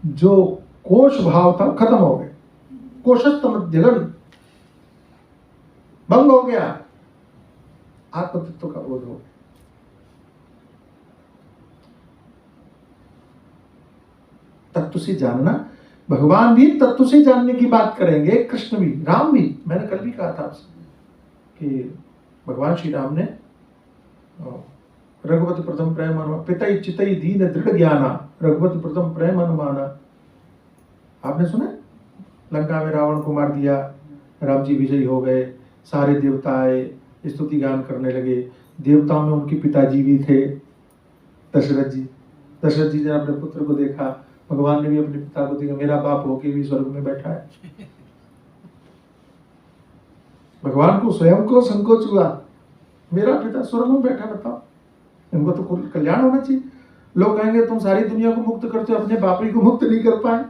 Speaker 1: जो कोश भाव था खत्म हो गया। कोशस्तम जगन भंग हो गया, आत्मतत्व का बोध हो गया। तत्व से जानना, भगवान भी तत्व से जानने की बात करेंगे, कृष्ण भी, राम भी। मैंने कल भी कहा था आपसे कि भगवान श्री राम ने रघुपति प्रथम प्रेम अनुमान, पितई चितई दीन दृढ़ ज्ञाना, रघुपति प्रथम प्रेम अनुमाना। आपने सुना? लंका में रावण को मार दिया, राम जी विजयी हो गए, सारे देवता आए, स्तुति गान करने लगे। देवताओं में उनके पिताजी भी थे, दशरथ जी। दशरथ जी ने अपने पुत्र को देखा, भगवान ने भी अपने पिता को देखा, मेरा बाप होके भी स्वर्ग में बैठा है। भगवान को स्वयं को संकोच हुआ, मेरा पिता स्वर्ग में बैठा, बताओ, इनको तो कल्याण होना चाहिए। लोग कहेंगे तुम सारी दुनिया को मुक्त करते हो, अपने बाप ही को मुक्त नहीं कर पाए।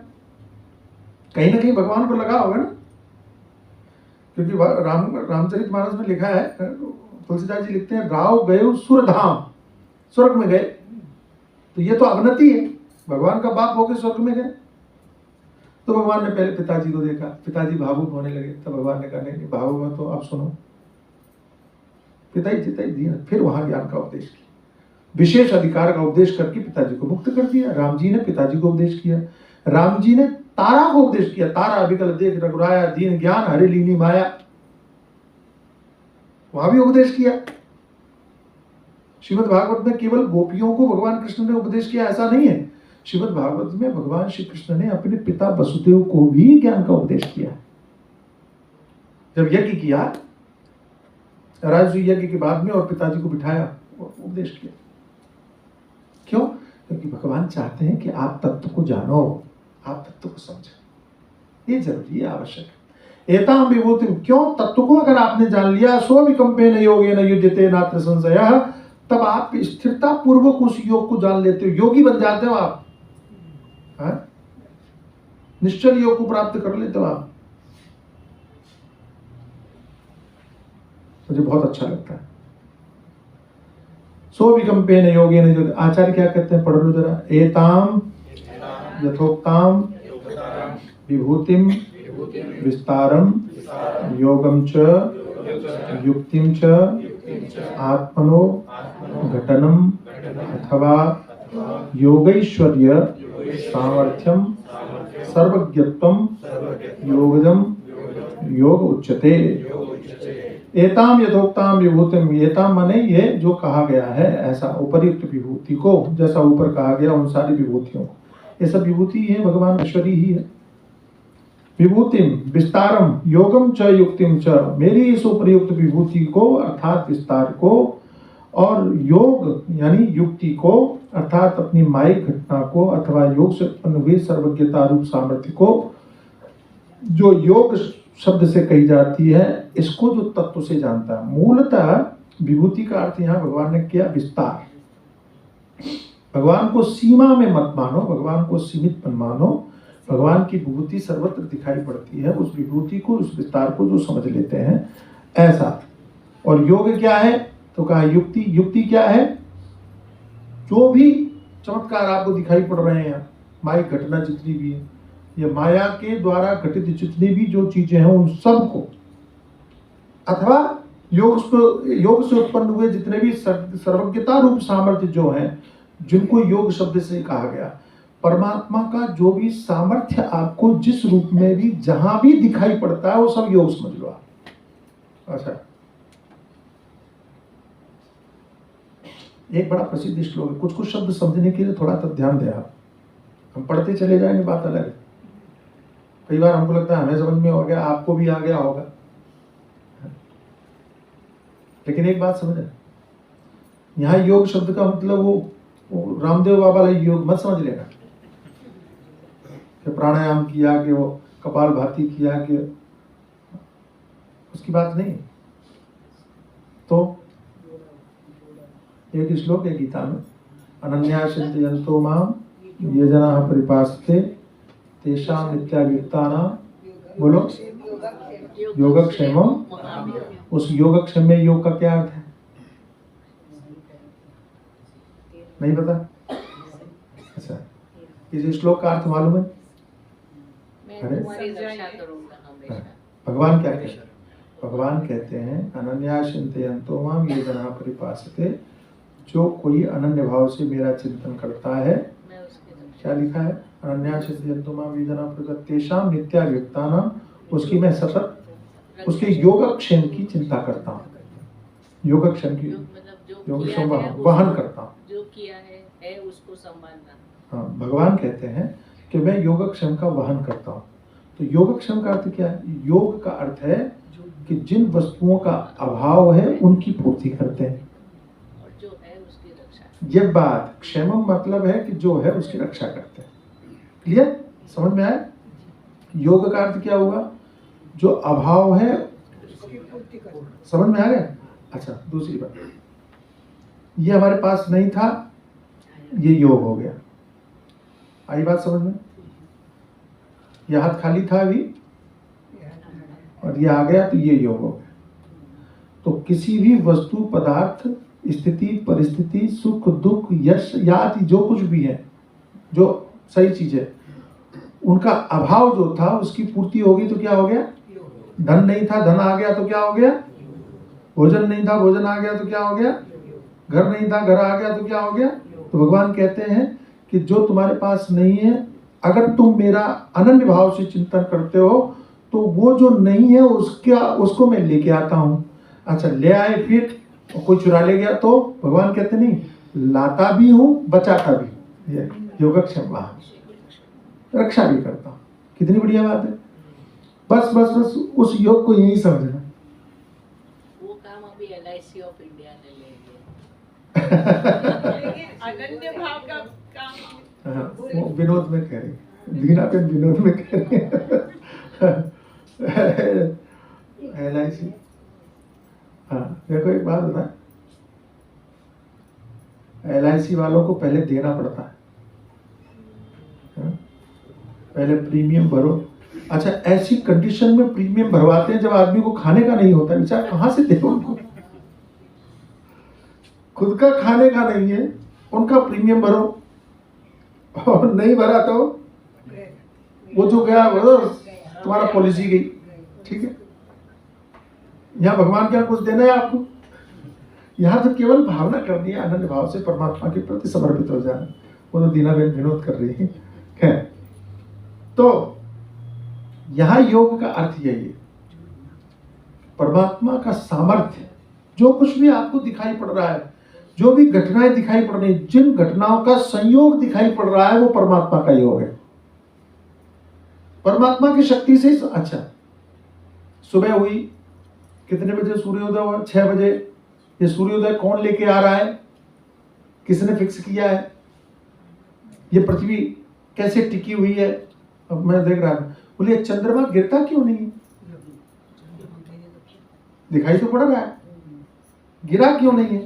Speaker 1: कहीं ना कहीं भगवान को लगा होगा ना, क्योंकि रामचरितमानस में लिखा है, तुलसीदास जी लिखते हैं, राव गए सुरधाम, स्वर्ग में गए। तो ये तो अवनति है, भगवान का बाप होकर स्वर्ग में गए। तो भगवान ने पहले पिताजी को देखा, पिताजी भावुक होने लगे, तो भगवान ने कहा नहीं भावुक में तो अब सुनो, पिताजी चिताई दिया। फिर वहां ज्ञान का उपदेश किया, विशेष अधिकार का उपदेश करके पिताजी को मुक्त कर दिया। राम जी ने पिताजी को उपदेश किया, राम जी ने तारा को उपदेश किया, तारा अभिकल देख रघुराया, दीन ज्ञान हरि लीनी माया, वहां भी उपदेश किया। श्रीमद् भागवत में केवल गोपियों को भगवान कृष्ण ने उपदेश किया ऐसा नहीं है, श्रीमद् भागवत में भगवान श्री कृष्ण ने अपने पिता वसुदेव को भी ज्ञान का उपदेश किया। जब यज्ञ किया, राजसूय यज्ञ के बाद में, और पिताजी को बिठाया और उपदेश किया। क्यों? क्योंकि भगवान चाहते हैं कि आप तत्व को जानो, आप तत्व को समझो, ये जरूरी है, आवश्यक है। एताम विभूति, क्यों? तत्व को अगर आपने जान लिया, सो विकंपेन योगेन युज्यते नात्र संशयः, तब आप स्थिरता पूर्वक उस योग को जान लेते हो, योगी बन जाते हो आप, निश्चल योग को प्राप्त कर लेते हो आप। मुझे बहुत अच्छा लगता है। सो विकंपेन योगेन, जो आचार्य क्या कहते हैं, पढ़ लो जरा। एताम यथोक्ताम विभूतिम विस्तारम योगम च युक्तिम च आत्मनो घटनम अथवा योगैश्वर्य सामर्थ्यम सर्वज्ञत्वम योगजम योग उच्यते। एताम यथोक्ताम विभूतिम, एताम माने ये जो कहा गया है ऐसा, उपयुक्त विभूति को, जैसा ऊपर कहा गया उन सारी विभूतियों को, ये सब विभूति है, भगवान ईश्वरी ही है। विभूतिम विस्तारम योगम च युक्तिम च, मेरी इस उपयुक्त विभूति को अर्थात विस्तार को, और योग यानी युक्ति को अर्थात अपनी मायिक घटना को, अथवा योग से उत्पन्न हुई सर्वज्ञता रूप सामर्थ्य को, जो योग शब्द से कही जाती है, इसको जो तत्व से जानता है। मूलतः विभूति का अर्थ यहाँ भगवान ने किया विस्तार। भगवान को सीमा में मत मानो, भगवान को सीमित मत मानो। भगवान की विभूति सर्वत्र दिखाई पड़ती है, उस विभूति को, उस विस्तार को जो समझ लेते हैं ऐसा। और योग क्या है? तो कहा युक्ति। युक्ति क्या है? जो भी चमत्कार आपको दिखाई पड़ रहे हैं, मायिक घटना जितनी भी है, ये माया के द्वारा घटित जितनी भी जो चीजें हैं उन सब को, अथवा योग से उत्पन्न हुए जितने भी सर्वज्ञता रूप सामर्थ्य जो हैं, जिनको योग शब्द से कहा गया, परमात्मा का जो भी सामर्थ्य आपको जिस रूप में भी जहां भी दिखाई पड़ता है वो सब योग समझ लो आप। अच्छा, एक बड़ा प्रसिद्ध श्लोक है, कुछ कुछ शब्द समझने के लिए थोड़ा सा ध्यान दें आप। हम पढ़ते चले जाएंगे, बात अलग है। कई बार हमको लगता है हमें समझ में हो गया, आपको भी आ गया होगा, लेकिन एक बात समझे, यहाँ योग शब्द का मतलब वो रामदेव बाबा वाला योग मत समझ लेना कि प्राणायाम किया, कि वो कपाल भाती किया, कि उसकी बात नहीं। तो एक श्लोक है गीता में, अनन्या चिंतयन्तो माम ये जनाः परिपासते तेषां नित्याभियुक्तानां, बोलो, योगक्षेमम। उस योगक्षेम में योग का क्या अर्थ है? नहीं पता? अच्छा, इस श्लोक का अर्थ मालूम है? अरे भगवान क्या कहते हैं? भगवान कहते हैं अनन्या चिंतयन्तो माम ये जनाः परिपासते, जो कोई अनन्य भाव से मेरा चिंतन करता है, क्या लिखा है? अनन्या चिंतयन्तो माम ये जनाः परिपासते तेषां नित्याभियुक्तानां, उसकी मैं सतत उसके योगक्षेम की चिंता करता हूँ। योगक्षेम की
Speaker 3: मतलब जो किया है
Speaker 1: वहन करता हूँ।
Speaker 3: जो किया है उसको संभालना।
Speaker 1: हाँ, भगवान कहते हैं कि मैं योगक्षेम का वहन करता हूँ। तो योगक्षेम का अर्थ क्या है? योग का अर्थ है कि जिन वस्तुओं का अभाव है उनकी पूर्ति करते हैं,
Speaker 3: और जो है उसकी रक्षा।
Speaker 1: ये बात क्षेमम मतलब है कि जो है उसकी रक्षा करते हैं। क्लियर? समझ में आया? योग का अर्थ क्या हुआ? जो अभाव है समझ में आ गया? अच्छा, दूसरी बात, ये हमारे पास नहीं था, ये योग हो गया। आई बात समझ में? यह हाथ खाली था अभी और ये आ गया, तो ये योग हो गया। तो किसी भी वस्तु, पदार्थ, स्थिति, परिस्थिति, सुख दुख, यश याति जो कुछ भी है, जो सही चीज है, उनका अभाव जो था उसकी पूर्ति होगी तो क्या हो गया? धन नहीं था, धन आ गया तो क्या हो गया? भोजन नहीं था, भोजन आ गया तो क्या हो गया? घर नहीं था, घर आ गया तो क्या हो गया? तो भगवान कहते हैं कि जो तुम्हारे पास नहीं है, अगर तुम मेरा अनन्य भाव से चिंतन करते हो तो वो जो नहीं है उसको मैं लेके आता हूँ। अच्छा, ले आए फिर कोई चुरा ले गया तो भगवान कहते नहीं, लाता भी हूँ बचाता भी। ये योगक्षेम, रक्षा भी करता हूँ। कितनी बढ़िया बात है। बस बस बस उस योग को यही समझना।
Speaker 3: वो काम अभी LIC ऑफ इंडिया ने ले लिया।
Speaker 2: लेकिन अनन्य भाव का काम
Speaker 1: हाँ, वो विनोद में कह रहे, बीना पे विनोद में कह रहे। LIC, हाँ देखो एक बात होता है, LIC वालों को पहले देना पड़ता है, हाँ? पहले प्रीमियम भरो। अच्छा, ऐसी कंडीशन में प्रीमियम भरवाते हैं जब आदमी को खाने का नहीं होता, बेचारा कहाँ से दे उनको? खुद का खाने का नहीं है, उनका प्रीमियम भरो, और नहीं भरा तो वो जो गया वो तुम्हारा पॉलिसी गई। ठीक है, यहाँ भगवान क्या कुछ देना है आपको? यहाँ तो केवल भावना करनी है, अनन्य भाव से परमात्मा के प्रति समर्पित हो जाना। वो तो दीना बेन विनोद कर रही है। तो यहाँ योग का अर्थ यही है, परमात्मा का सामर्थ्य, जो कुछ भी आपको दिखाई पड़ रहा है, जो भी घटनाएं दिखाई पड़ रही है, जिन घटनाओं का संयोग दिखाई पड़ रहा है, वो परमात्मा का योग है, परमात्मा की शक्ति से। अच्छा, सुबह हुई, कितने बजे सूर्योदय हुआ? 6 बजे। ये सूर्योदय कौन लेके आ रहा है? किसने फिक्स किया है? ये पृथ्वी कैसे टिकी हुई है? अब मैं देख रहा हूं, बोले चंद्रमा गिरता क्यों नहीं? दिखाई तो पड़ रहा है, गिरा क्यों नहीं है?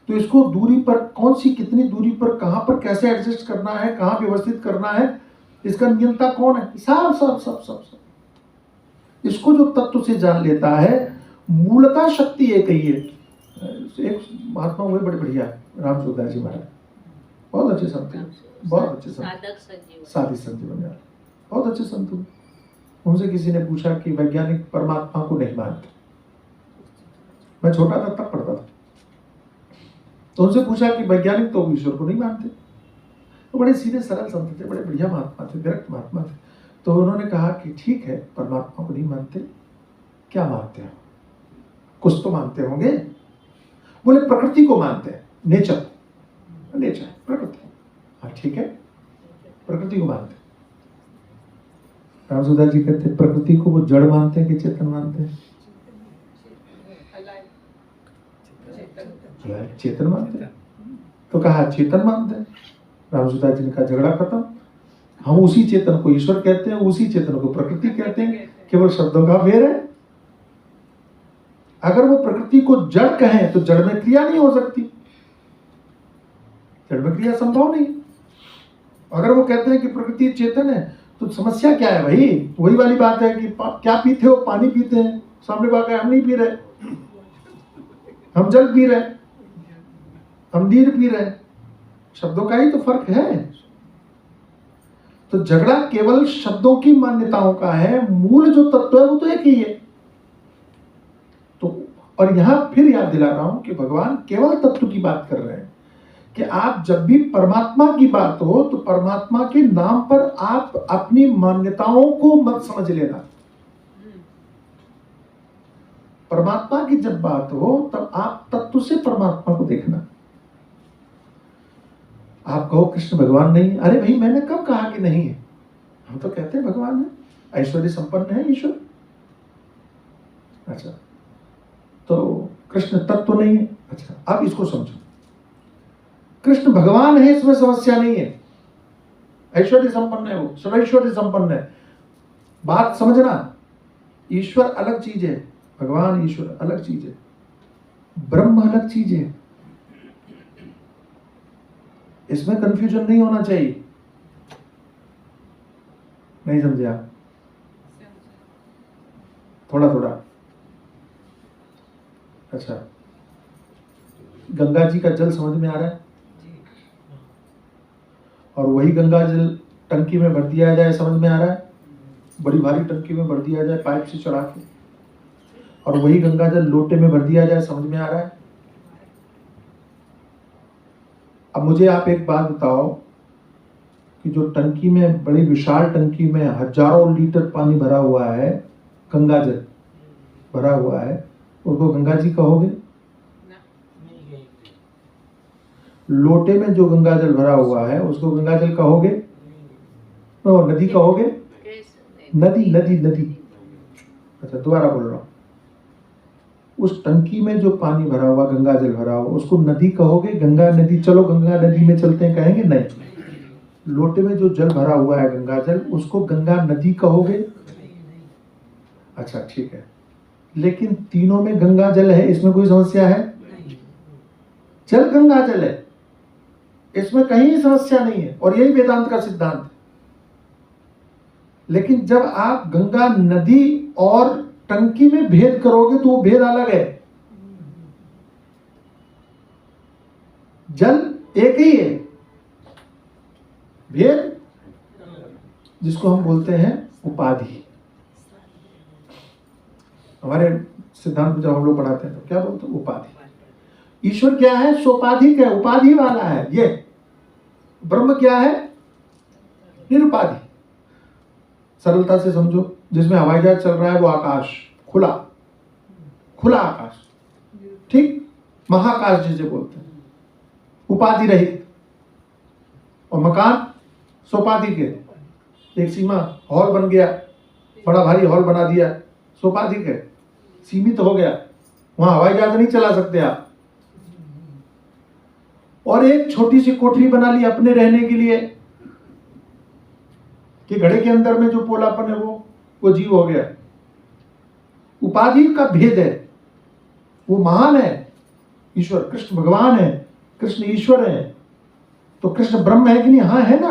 Speaker 1: तो इसको दूरी पर, कौन सी कितनी दूरी पर, कहां पर कैसे एडजस्ट करना है, कहां व्यवस्थित करना है, इसका नियंता कौन है? सब सब सब सब सब इसको जो तत्व से जान लेता है, मूलतः शक्ति एक ही है। एक महात्मा हुए बड़े बढ़िया, रामचोदार जी महाराज, बहुत अच्छे संत थे, बहुत अच्छे संत, साधु संजीवन, बहुत अच्छे संत हुए। उनसे किसी ने पूछा कि वैज्ञानिक परमात्मा को नहीं मानते। मैं छोटा था तब पढ़ता था, तो उनसे पूछा कि वैज्ञानिक तो ईश्वर को नहीं मानते। तो बड़े सीधे सरल संत थे, बड़े बढ़िया महात्मा थे, विरक्त महात्मा थे। तो उन्होंने कहा कि ठीक है, परमात्मा को नहीं मानते, क्या मानते हो? कुछ तो मानते होंगे। बोले प्रकृति को मानते हैं, नेचर, नेचर, प्रकृति। हाँ ठीक है, प्रकृति को मानते हैं। रामसुदास जी कहते हैं प्रकृति को वो जड़ मानते हैं कि चेतन मानते हैं? चेतन मानते हैं। तो कहा चेतन मानते हैं। रामसुदास जी ने कहा झगड़ा खत्म, हम उसी चेतन को ईश्वर कहते हैं, उसी चेतन को प्रकृति कहते हैं, केवल शब्दों का फेर है। अगर वो प्रकृति को जड़ कहें तो जड़ में क्रिया नहीं हो सकती, जड़ में क्रिया संभव नहीं। अगर वो कहते हैं कि प्रकृति चेतन है तो समस्या क्या है भाई? वही वाली बात है कि क्या पीते हो? पानी पीते हैं, सामने बात है हम नहीं पी रहे, हम जल पी रहे, हम नीर पी रहे, शब्दों का ही तो फर्क है। तो झगड़ा केवल शब्दों की मान्यताओं का है, मूल जो तत्व है वो तो एक ही है। तो और यहां फिर याद दिला रहा हूं कि भगवान केवल तत्व की बात कर रहे हैं कि आप जब भी परमात्मा की बात हो तो परमात्मा के नाम पर आप अपनी मान्यताओं को मत समझ लेना। परमात्मा की जब बात हो तब आप तत्व से परमात्मा को देखना। आप कहो कृष्ण भगवान नहीं, अरे भाई मैंने कब कहा कि नहीं है? हम तो कहते हैं भगवान है, ऐश्वर्य संपन्न है ईश्वर। अच्छा, तो कृष्ण तत्व नहीं है। अच्छा, अब इसको समझो, कृष्ण भगवान है, इसमें समस्या नहीं है, ऐश्वर्य संपन्न है, वो सर्वैश्वर्य संपन्न है। बात समझना, ईश्वर अलग चीज है, भगवान ईश्वर अलग चीज है, ब्रह्म अलग चीज है। इसमें कंफ्यूजन नहीं होना चाहिए। नहीं समझे आप? थोड़ा थोड़ा। अच्छा, गंगा जी का जल समझ में आ रहा है? और वही गंगा जल टंकी में भर दिया जाए, समझ में आ रहा है? बड़ी भारी टंकी में भर दिया जाए पाइप से चढ़ा के, और वही गंगा जल लोटे में भर दिया जाए, समझ में आ रहा है? अब मुझे आप एक बात बताओ कि जो टंकी में, बड़ी विशाल टंकी में हजारों लीटर पानी भरा हुआ है, गंगा जल भरा हुआ है, उसको गंगा जी कहोगे? लोटे में जो गंगा जल भरा हुआ है उसको गंगा जल कहोगे? नदी कहोगे? नदी नदी नदी। अच्छा, दोबारा बोल रहा हूं, उस टंकी में जो पानी भरा हुआ, गंगा जल भरा हुआ, उसको नदी कहोगे? गंगा नदी, चलो गंगा नदी में चलते हैं, कहेंगे? नहीं। लोटे में जो जल भरा हुआ है गंगा जल, उसको गंगा नदी कहोगे? अच्छा ठीक है, लेकिन तीनों में गंगा जल है, इसमें कोई समस्या है? जल गंगा जल है, इसमें कहीं समस्या नहीं है, और यही वेदांत का सिद्धांत है। लेकिन जब आप गंगा नदी और टंकी में भेद करोगे तो वो भेद अलग है। जल एक ही है, भेद जिसको हम बोलते हैं उपाधि। हमारे सिद्धांत में जब हम लोग पढ़ाते हैं तो क्या बोलते हैं? उपाधि। ईश्वर क्या है? सोपाधिक है, उपाधि वाला है। ये ब्रह्म क्या है? निरुपाधि। सरलता से समझो, जिसमें हवाई जहाज चल रहा है वो आकाश, खुला खुला आकाश, ठीक, महाकाश जिसे बोलते हैं, उपाधि रहित। और मकान सोपाधिक है, एक सीमा, हॉल बन गया, बड़ा भारी हॉल बना दिया, सोपाधिक है, सीमित हो गया, वहां हवाई जहाज नहीं चला सकते आप। और एक छोटी सी कोठरी बना ली अपने रहने के लिए, कि घड़े के अंदर में जो पोलापन है वो जीव हो गया। उपाधि का भेद है, वो महान है ईश्वर, कृष्ण भगवान है, कृष्ण ईश्वर है। तो कृष्ण ब्रह्म है कि नहीं? हाँ है ना।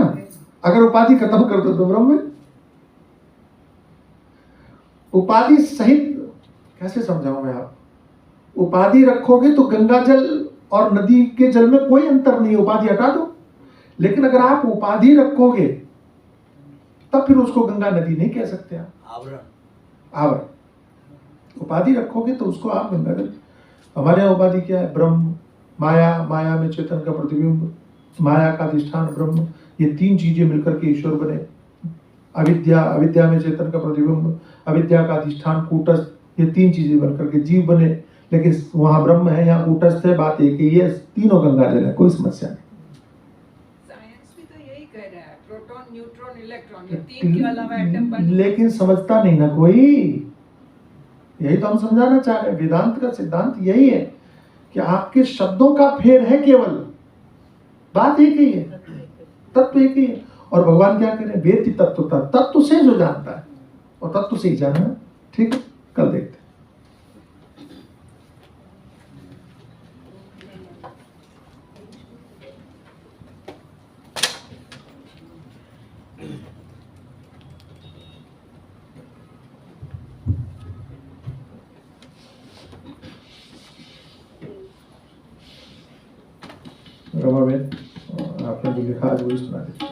Speaker 1: अगर उपाधि खत्म कर दो तो ब्रह्म है। उपाधि सहित कैसे समझाऊं मैं आप? उपाधि रखोगे तो गंगा जल और नदी के जल में कोई अंतर नहीं, उपाधि हटा दो। लेकिन अगर आप उपाधि रखोगे तब फिर उसको गंगा नदी नहीं कह सकते आप। आवरण। उपाधि रखोगे तो उसको आप गंगा जल। हमारे यहाँ उपाधि क्या है? ब्रह्म, माया, माया में चेतन का प्रतिबिंब, माया का अधिष्ठान ब्रह्म, ये तीन चीजें मिलकर के ईश्वर बने। अविद्या, अविद्या में चेतन का प्रतिबिंब, अविद्या का अधिष्ठान कूटस्थ, ये तीन चीजें बनकर के जीव बने। लेकिन वहां ब्रह्म है, यहाँ कूटस्थ है, बात एक ही है, तीनों गंगा जल है, कोई समस्या नहीं।
Speaker 2: साइंस भी तो यही कह रहा है, प्रोटॉन, न्यूट्रॉन, इलेक्ट्रॉन, ये तीन के अलावा एटम बन।
Speaker 1: लेकिन समझता नहीं ना कोई। यही तो हम समझाना चाह रहे हैं। वेदांत का सिद्धांत यही है कि आपके शब्दों का फेर है, केवल बात एक ही है, तत्व एक ही है। और भगवान क्या कह रहे हैं? वेत्ति तत्वतः, तत्व से जो जानता है और तत्व से ही जानना। ठीक है, कल देखते हैं। रमा बेन, आपने जो लिखा आज वही सुना दीजिए।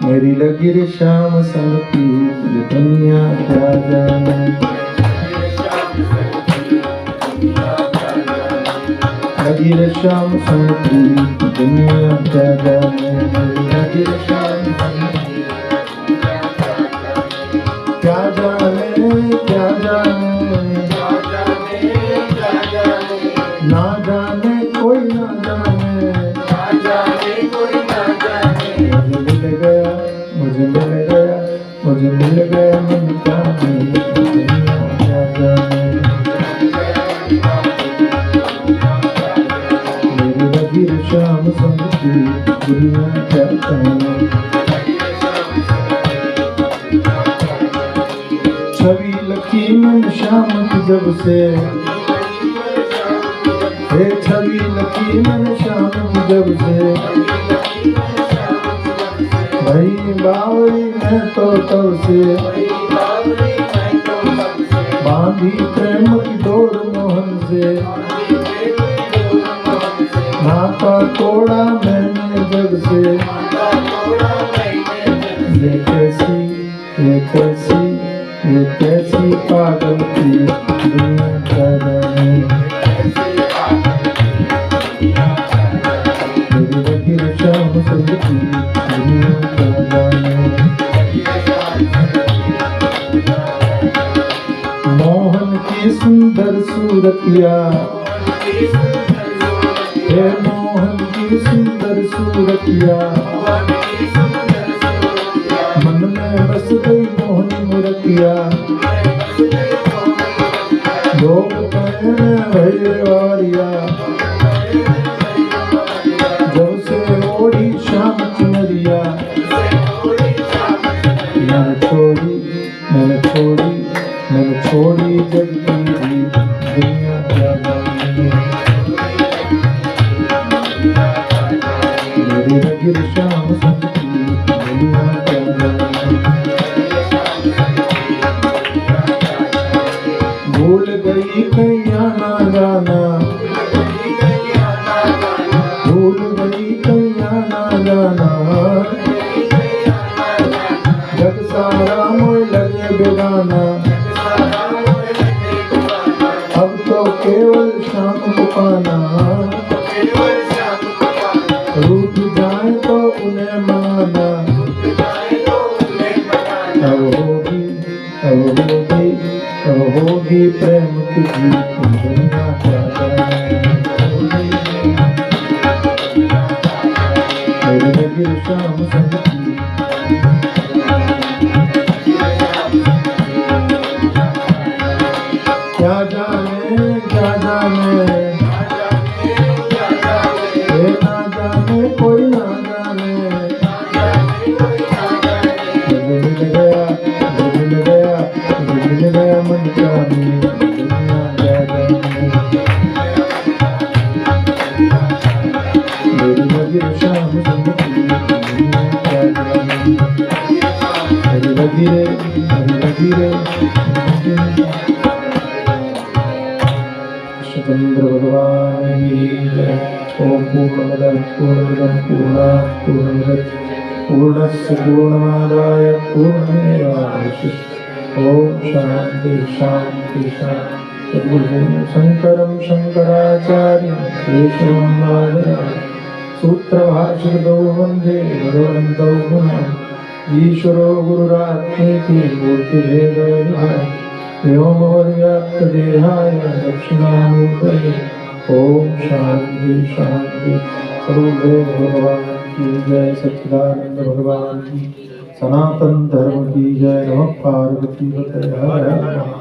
Speaker 1: मेरी लगी रे श्याम संग प्रीत, ये दुनिया क्या जाने। लगी रे श्याम संग प्रीत, दुनिया क्या जाने। लगी रे श्याम संग प्रीत, क्या मुझे मिल गया, मुझे मिल गया, मुझे मिल गया मन का दुनिया क्या जाने। मेरी लगी शाम संग की दुनिया क्या जाने। छवि लकी मन शाम की जब से, हे छवि लकी मन शाम की जब से, भई बावरी मैं तो तब से, बांधी प्रेम की डोर मोहन से, नाता तोड़ा मैंने जब से। ये कैसी, ये कैसी, ये कैसी पागल की दुनिया क्या जाने। मेरी लगी शाम संग की दुनिया क्या जाने। मोहन की सुंदर सूरतिया, हे मोहन की सुंदर सूरतिया, मन में बस गई मोहनी मूर्तिया। लोग कहने भैया वारिया, जब से ओढ़ी शाम चुनरिया। मैंने छोड़ी, मैंने छोड़ी, मैंने छोड़ी जग की दुनिया क्या जाने। मेरी लगी शाम संग की दुनिया क्या जाने। भूल गई कैया ना जाना, भूल गई कैया ना जाना। जग सारा मोह लगे बेगाना, अब तो केवल शाम को पाना। रूठ जाए तो उन्हें मनाना, अब होगी, अब होगी, अब होगी प्रेम की दुनिया क्या जाने। मेरी लगी शाम संग की क्या जाने, क्या जाने, ये ना जाने कोई ना जाने। मुझे मिल गया, मुझे मिल गया, मुझे मिल गया मन का दुनिया क्या जाने। मेरी लगी शाम संग की दुनिया क्या जाने। मेरी लगी रे, मेरी लगी रे, चंद्र भगवान की जय। ओम पूर्णमदः पूर्णमिदं पूर्णात् पूर्णमुदच्यते पूर्णस्य पूर्णमादाय पूर्णमेवावशिष्यते। ओम शांति शांति शांति। सद्गुरु शंकरं शंकराचार्यं केशवं बादरायणं सूत्रभाष्यकृतौ वन्दे भगवन्तौ पुनः। ईश्वरो गुरुरात्मेति मूर्तिभेदविभागिने व्योमवद्व्याप्तदेहाय दक्षिणामूर्तये। ओम शांति शांति। सर्वदेव भगवान की जय, सच्चिदानंद भगवान की, सनातन धर्म की जय। नमः पार्वती पतये हर हर महादेव।